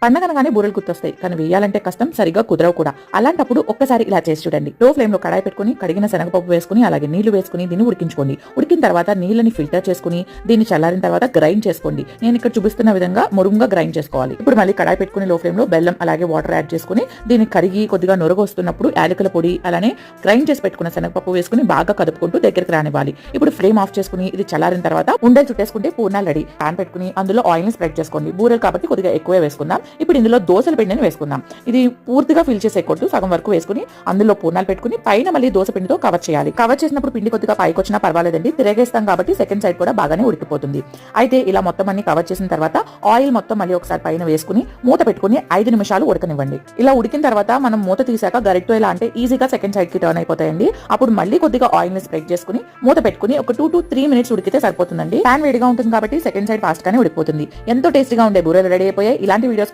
పండగనగానే బూరెలు గుర్తొస్తాయి, కానీ వేయాలంటే కష్టం, సరిగ్గా కుదరవు కూడా. అలాంటప్పుడు ఒక్కసారి ఇలా చేసి చూడండి. లో ఫ్లేమ్ లో కడాయి పెట్టుకుని కడిగిన శనగపప్పు వేసుకుని అలాగే నీళ్లు వేసుకుని దీన్ని ఉడికించుకోండి. ఉడికిన తర్వాత నీళ్ళని ఫిల్టర్ చేసుకుని దీన్ని చల్లారిన తర్వాత గ్రైండ్ చేసుకోండి. నేను ఇక్కడ చూపిస్తున్న విధంగా మురుముగా గ్రైండ్ చేసుకోవాలి. ఇప్పుడు మళ్ళీ కడాయి పెట్టుకుని లో ఫ్లేమ్ లో బెల్లం అలాగే వాటర్ యాడ్ చేసుకుని దీన్ని కడిగి కొద్దిగా నొరగ వస్తున్నప్పుడు యాలకుల పొడి అలానే గ్రైండ్ చేసి పెట్టుకున్న శనగపప్పు వేసుకుని బాగా కదుపుకుంటూ దగ్గరికి రానివ్వాలి. ఇప్పుడు ఫ్లేమ్ ఆఫ్ చేసుకుని ఇది చల్లారిన తర్వాత ఉండలు చుట్టేసుకుంటే పూర్ణాలు రెడీ. పాన్ పెట్టుకుని అందులో ఆయిల్ ని స్ప్రెడ్ చేసుకోండి. బూరెలు కాబట్టి కొద్దిగా ఎక్కువే వేసుకుందాం. ఇప్పుడు ఇందులో దోసల పిండిని వేసుకుందాం. ఇది పూర్తిగా ఫిల్ చేసేయకూడదు, సగం వరకు వేసుకుని అందులో పూర్ణాలు పెట్టుకుని పైన మళ్ళీ దోస పిండితో కవర్ చేయాలి. కవర్ చేసినప్పుడు పిండి కొద్దిగా పైకి వచ్చినా పర్వాలేదండి, తిరగేస్తాం కాబట్టి సెకండ్ సైడ్ కూడా బాగానే ఉడికిపోతుంది. అయితే ఇలా మొత్తం అన్ని కవర్ చేసిన తర్వాత ఆయిల్ మొత్తం మళ్ళీ ఒకసారి పైన వేసుకుని మూత పెట్టుకుని 5 నిమిషాలు ఉడకనివ్వండి. ఇలా ఉడికిన తర్వాత మనం మూత తీసాక గరిటతో ఇలా అంటే ఈజీగా సెకండ్ సైడ్ కి టర్న్ అయిపోతాయండి. అప్పుడు మళ్ళీ కొద్దిగా ఆయిల్ ని స్ప్రెడ్ చేసుకుని మూత పెట్టుకుని ఒక 2 to 3 మినిట్స్ ఉడికితే సరిపోతుందండి. పాన్ వేడిగా ఉంటుంది కాబట్టి సెకండ్ సైడ్ ఫాస్ట్ గానే ఉడికిపోతుంది. ఎంతో టేస్టీగా ఉండే బూరెలు రెడీ అయిపోయాయి. ఇలాంటి వీడియోస్